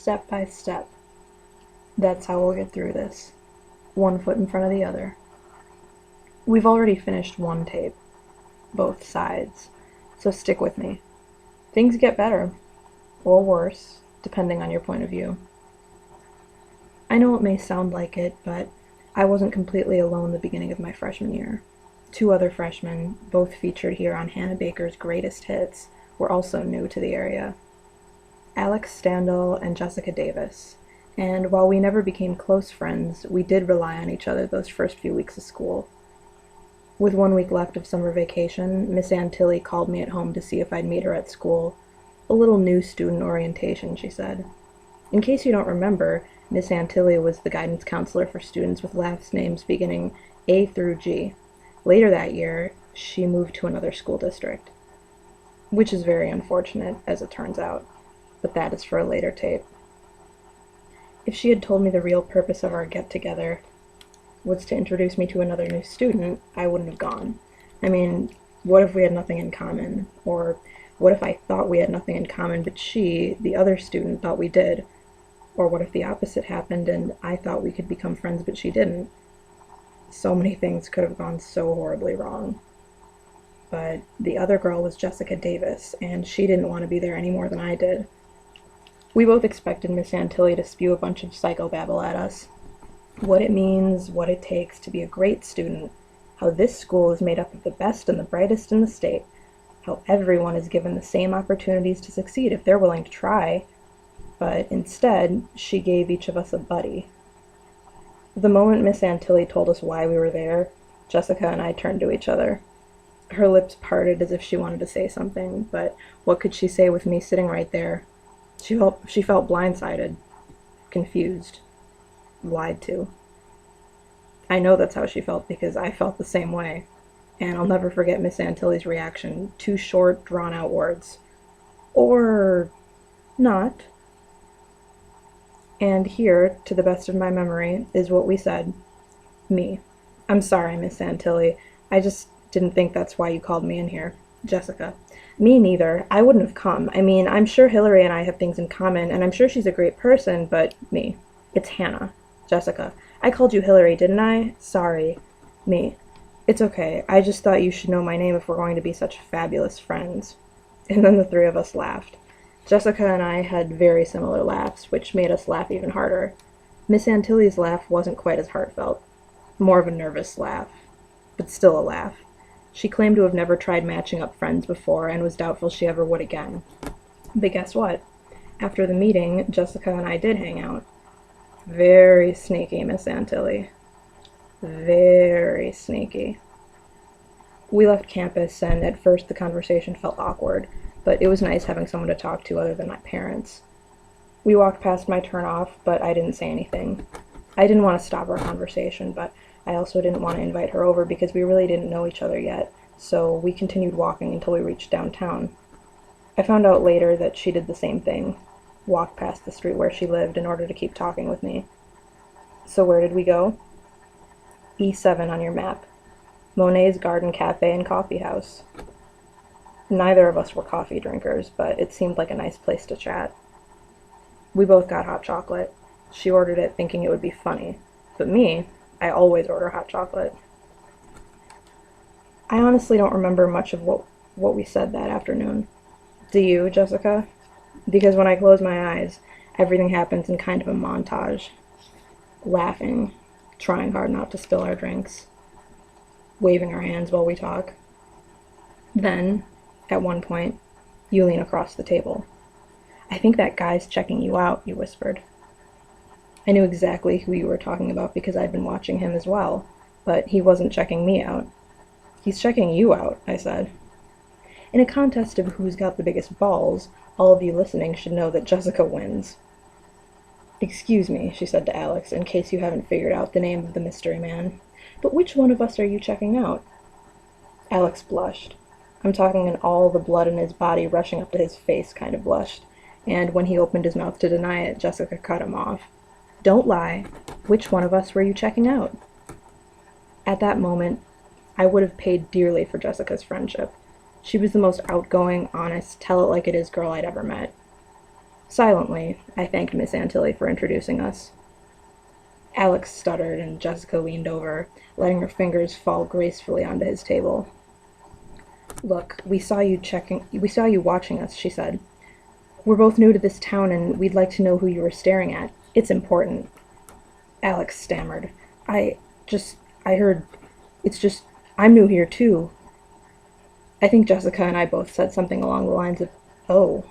step by step. That's how we'll get through this. One foot in front of the other. We've already finished one tape, both sides, so stick with me. Things get better, or worse, depending on your point of view. I know it may sound like it, but I wasn't completely alone the beginning of my freshman year. Two other freshmen, both featured here on Hannah Baker's Greatest Hits, were also new to the area. Alex Standall and Jessica Davis, and while we never became close friends, we did rely on each other those first few weeks of school. With 1 week left of summer vacation, Miss Antilli called me at home to see if I'd meet her at school. A little new student orientation, she said. In case you don't remember, Miss Antilli was the guidance counselor for students with last names beginning A through G. Later that year, she moved to another school district, which is very unfortunate, as it turns out, but that is for a later tape. If she had told me the real purpose of our get-together was to introduce me to another new student, I wouldn't have gone. I mean, what if we had nothing in common? Or what if I thought we had nothing in common, but she, the other student, thought we did? Or what if the opposite happened and I thought we could become friends, but she didn't? So many things could have gone so horribly wrong. But the other girl was Jessica Davis, and she didn't want to be there any more than I did. We both expected Miss Antilli to spew a bunch of psychobabble at us. What it means, what it takes to be a great student, how this school is made up of the best and the brightest in the state, how everyone is given the same opportunities to succeed if they're willing to try, but instead, she gave each of us a buddy. The moment Miss Antilli told us why we were there, Jessica and I turned to each other. Her lips parted as if she wanted to say something, but what could she say with me sitting right there? She felt blindsided, confused, lied to. I know that's how she felt because I felt the same way, and I'll never forget Miss Antilli's reaction. 2 short, drawn-out words. Or not. And here, to the best of my memory, is what we said. Me. I'm sorry, Miss Antilli. I just didn't think that's why you called me in here. Jessica. Me neither. I wouldn't have come. I mean, I'm sure Hillary and I have things in common, and I'm sure she's a great person, but me. It's Hannah. Jessica. I called you Hillary, didn't I? Sorry. Me. It's okay. I just thought you should know my name if we're going to be such fabulous friends. And then the 3 of us laughed. Jessica and I had very similar laughs, which made us laugh even harder. Miss Antilli's laugh wasn't quite as heartfelt. More of a nervous laugh. But still a laugh. She claimed to have never tried matching up friends before and was doubtful she ever would again. But guess what? After the meeting, Jessica and I did hang out. Very sneaky, Miss Antilli. Very sneaky. We left campus, and at first the conversation felt awkward, but it was nice having someone to talk to other than my parents. We walked past my turnoff, but I didn't say anything. I didn't want to stop our conversation, but I also didn't want to invite her over because we really didn't know each other yet, so we continued walking until we reached downtown. I found out later that she did the same thing, walked past the street where she lived in order to keep talking with me. So where did we go? E7 on your map. Monet's Garden Cafe and Coffee House. Neither of us were coffee drinkers, but it seemed like a nice place to chat. We both got hot chocolate. She ordered it thinking it would be funny, but me, I always order hot chocolate. I honestly don't remember much of what we said that afternoon. Do you, Jessica? Because when I close my eyes, everything happens in kind of a montage. Laughing, trying hard not to spill our drinks, waving our hands while we talk. Then, at one point, you lean across the table. I think that guy's checking you out, you whispered. I knew exactly who you were talking about because I'd been watching him as well, but he wasn't checking me out. He's checking you out, I said. In a contest of who's got the biggest balls, all of you listening should know that Jessica wins. Excuse me, she said to Alex, in case you haven't figured out the name of the mystery man. But which one of us are you checking out? Alex blushed. I'm talking an all the blood in his body rushing up to his face kind of blushed, and when he opened his mouth to deny it, Jessica cut him off. Don't lie. Which one of us were you checking out? At that moment, I would have paid dearly for Jessica's friendship. She was the most outgoing, honest, tell-it-like-it-is girl I'd ever met. Silently, I thanked Miss Antilli for introducing us. Alex stuttered, and Jessica leaned over, letting her fingers fall gracefully onto his table. "Look, we saw you watching us," she said. "We're both new to this town, and we'd like to know who you were staring at. It's important." Alex stammered. I just, I heard, it's just, I'm new here too." I think Jessica and I both said something along the lines of, "Oh,"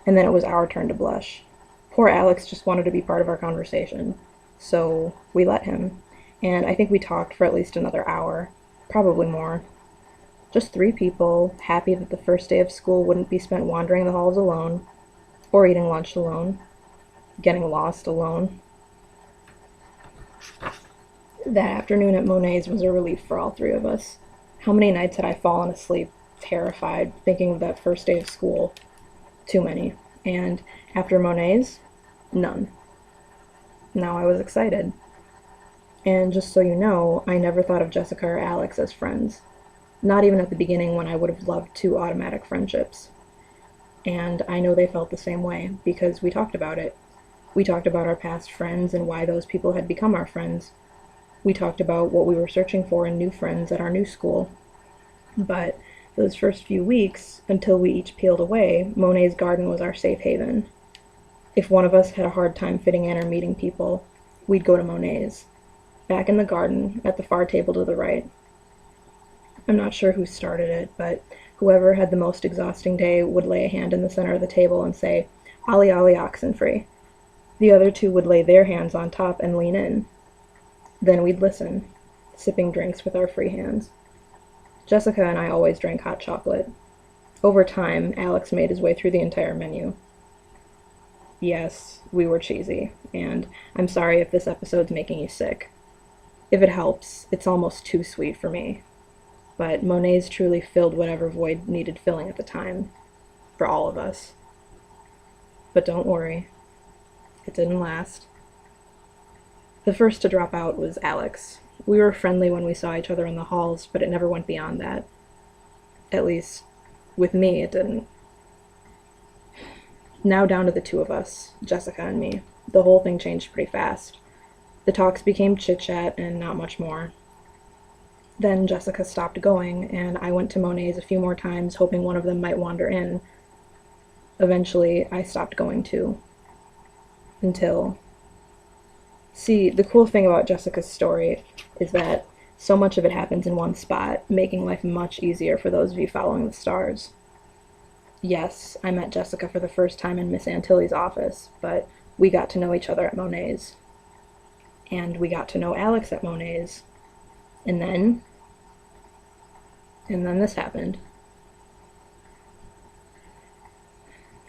and then it was our turn to blush. Poor Alex just wanted to be part of our conversation, so we let him, and I think we talked for at least another hour, probably more. Just three people, happy that the first day of school wouldn't be spent wandering the halls alone, or eating lunch alone, getting lost alone. That afternoon at Monet's was a relief for all three of us. How many nights had I fallen asleep, terrified, thinking of that first day of school? Too many. And after Monet's, none. Now I was excited. And just so you know, I never thought of Jessica or Alex as friends. Not even at the beginning when I would have loved two automatic friendships. And I know they felt the same way, because we talked about it. We talked about our past friends and why those people had become our friends. We talked about what we were searching for in new friends at our new school. But those first few weeks, until we each peeled away, Monet's garden was our safe haven. If one of us had a hard time fitting in or meeting people, we'd go to Monet's. Back in the garden, at the far table to the right. I'm not sure who started it, but whoever had the most exhausting day would lay a hand in the center of the table and say, "Ollie Ollie Oxenfree." The other two would lay their hands on top and lean in. Then we'd listen, sipping drinks with our free hands. Jessica and I always drank hot chocolate. Over time, Alex made his way through the entire menu. Yes, we were cheesy, and I'm sorry if this episode's making you sick. If it helps, it's almost too sweet for me. But Monet's truly filled whatever void needed filling at the time, for all of us. But don't worry, it didn't last. The first to drop out was Alex. We were friendly when we saw each other in the halls, but it never went beyond that. At least, with me, it didn't. Now down to the two of us, Jessica and me. The whole thing changed pretty fast. The talks became chit-chat and not much more. Then Jessica stopped going, and I went to Monet's a few more times, hoping one of them might wander in. Eventually, I stopped going too. Until... See, the cool thing about Jessica's story is that so much of it happens in one spot, making life much easier for those of you following the stars. Yes, I met Jessica for the first time in Miss Antilli's office, but we got to know each other at Monet's. And we got to know Alex at Monet's. And then this happened.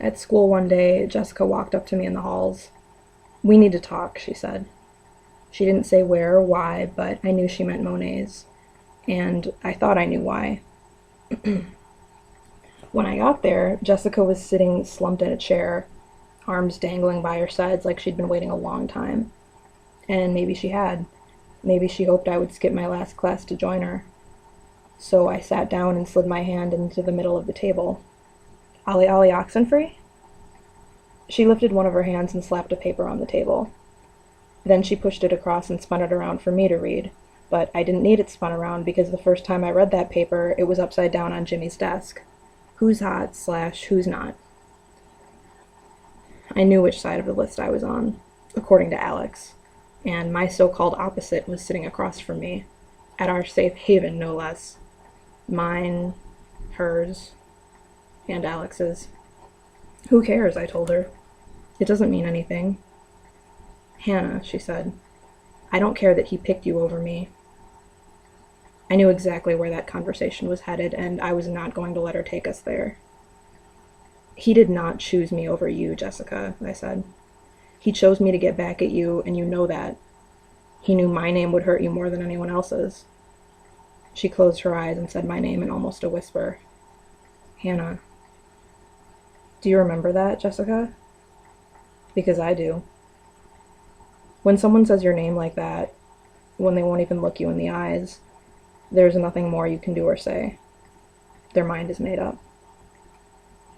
At school one day, Jessica walked up to me in the halls. "We need to talk," she said. She didn't say where or why, but I knew she meant Monet's. And I thought I knew why. When I got there, Jessica was sitting slumped in a chair, arms dangling by her sides like she'd been waiting a long time. And maybe she had. Maybe she hoped I would skip my last class to join her. So I sat down and slid my hand into the middle of the table. "Ollie Ollie Oxenfree?" She lifted one of her hands and slapped a paper on the table. Then she pushed it across and spun it around for me to read, but I didn't need it spun around because the first time I read that paper, it was upside down on Jimmy's desk. Who's hot / who's not. I knew which side of the list I was on, according to Alex, and my so-called opposite was sitting across from me, at our safe haven, no less. Mine, hers, and Alex's. "Who cares?" I told her. "It doesn't mean anything." "Hannah," she said, "I don't care that he picked you over me." I knew exactly where that conversation was headed, and I was not going to let her take us there. "He did not choose me over you, Jessica," I said. "He chose me to get back at you, and you know that. He knew my name would hurt you more than anyone else's." She closed her eyes and said my name in almost a whisper. "Hannah." "Do you remember that, Jessica?" Because I do. When someone says your name like that, when they won't even look you in the eyes, there's nothing more you can do or say. Their mind is made up.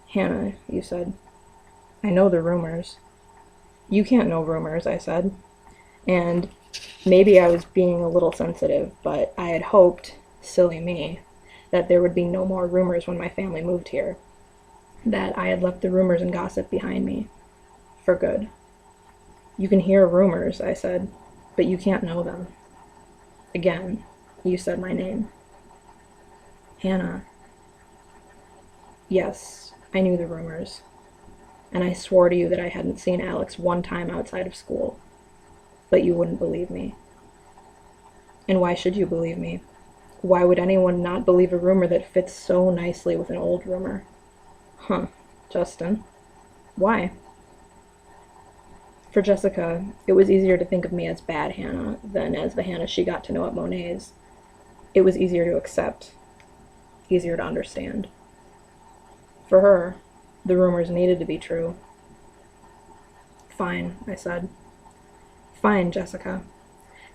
"Hannah," you said. I know the rumors. You can't know rumors, I said. And maybe I was being a little sensitive, but I had hoped, silly me, that there would be no more rumors when my family moved here. That I had left the rumors and gossip behind me. For good. You can hear rumors, I said, but you can't know them. Again, you said my name. Hannah. Yes, I knew the rumors. And I swore to you that I hadn't seen Alex one time outside of school. But you wouldn't believe me. And why should you believe me? Why would anyone not believe a rumor that fits so nicely with an old rumor? Huh, Justin. Why? For Jessica, it was easier to think of me as bad Hannah than as the Hannah she got to know at Monet's. It was easier to accept, easier to understand. For her, the rumors needed to be true. Fine, I said. Fine, Jessica.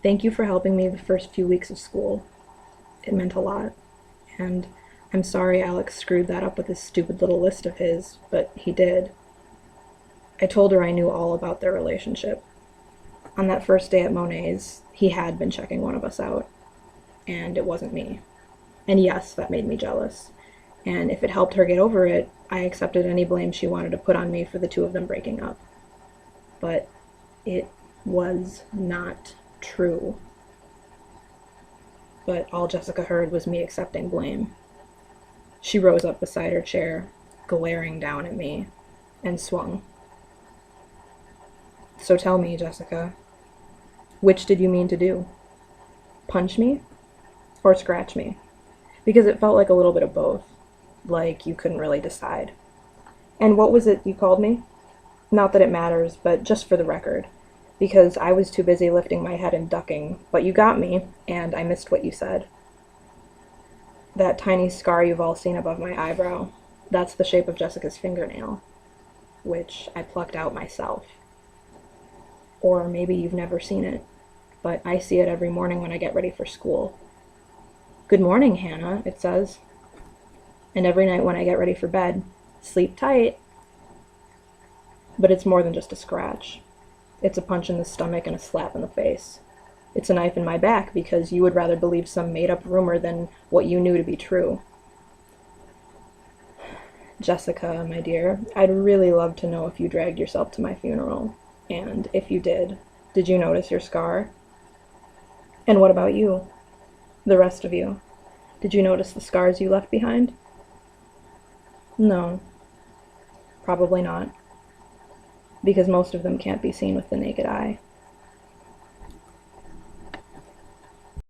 Thank you for helping me the first few weeks of school. It meant a lot. And I'm sorry Alex screwed that up with his stupid little list of his, but he did. I told her I knew all about their relationship. On that first day at Monet's, he had been checking one of us out. And it wasn't me. And yes, that made me jealous. And if it helped her get over it, I accepted any blame she wanted to put on me for the two of them breaking up. But it was not true. But all Jessica heard was me accepting blame. She rose up beside her chair, glaring down at me, and swung. So tell me, Jessica, which did you mean to do? Punch me? Or scratch me? Because it felt like a little bit of both, like you couldn't really decide. And what was it you called me? Not that it matters, but just for the record, because I was too busy lifting my head and ducking, but you got me, and I missed what you said. That tiny scar you've all seen above my eyebrow, that's the shape of Jessica's fingernail, which I plucked out myself. Or maybe you've never seen it, but I see it every morning when I get ready for school. Good morning, Hannah, it says. And every night when I get ready for bed, sleep tight. But it's more than just a scratch. It's a punch in the stomach and a slap in the face. It's a knife in my back because you would rather believe some made-up rumor than what you knew to be true. Jessica, my dear, I'd really love to know if you dragged yourself to my funeral. And if you did you notice your scar? And what about you? The rest of you? Did you notice the scars you left behind? No. Probably not. Because most of them can't be seen with the naked eye.